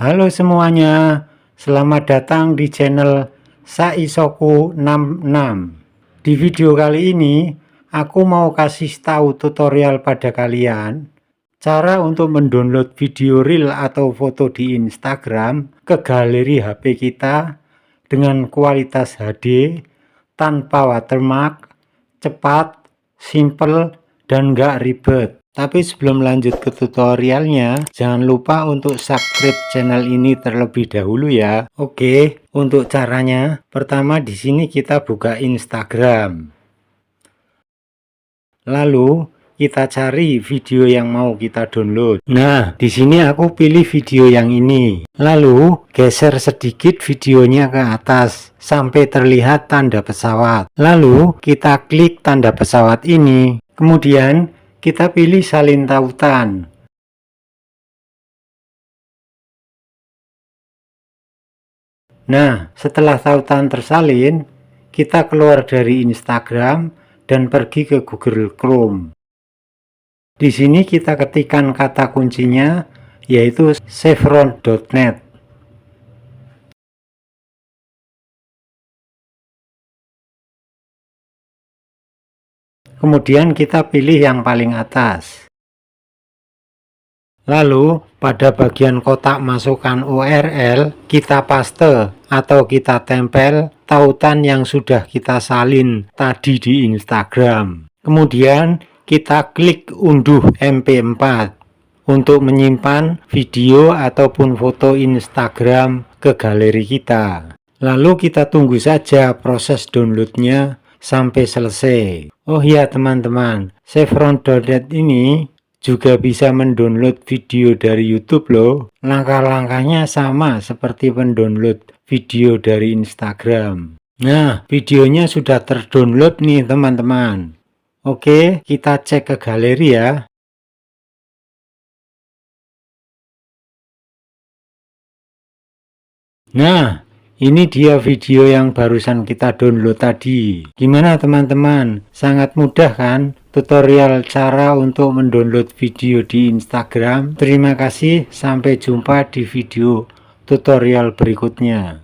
Halo semuanya, selamat datang di channel Saisoku 66. Di video kali ini, aku mau kasih tahu tutorial pada kalian cara untuk mendownload video reel atau foto di Instagram ke galeri HP kita dengan kualitas HD, tanpa watermark, cepat, simple, dan gak ribet. Tapi sebelum lanjut ke tutorialnya, jangan lupa untuk subscribe channel ini terlebih dahulu ya. Oke, untuk caranya, pertama di sini kita buka Instagram. Lalu kita cari video yang mau kita download. Nah, di sini aku pilih video yang ini. Lalu geser sedikit videonya ke atas sampai terlihat tanda pesawat. Lalu kita klik tanda pesawat ini. Kemudian kita pilih salin tautan. Nah, setelah tautan tersalin, kita keluar dari Instagram dan pergi ke Google Chrome. Di sini kita ketikkan kata kuncinya yaitu chevron.net. Kemudian kita pilih yang paling atas. Lalu pada bagian kotak masukkan URL kita paste atau kita tempel tautan yang sudah kita salin tadi di Instagram. Kemudian kita klik unduh MP4 untuk menyimpan video ataupun foto Instagram ke galeri kita. Lalu kita tunggu saja proses downloadnya sampai selesai. Oh ya teman-teman, chevron.net ini juga bisa mendownload video dari YouTube loh. Langkah-langkahnya sama seperti mendownload video dari Instagram. Nah, videonya sudah terdownload nih teman-teman. Oke, kita cek ke galeri ya. Nah, ini dia video yang barusan kita download tadi. Gimana teman-teman? Sangat mudah kan? Tutorial cara untuk mendownload video di Instagram. Terima kasih, sampai jumpa di video tutorial berikutnya.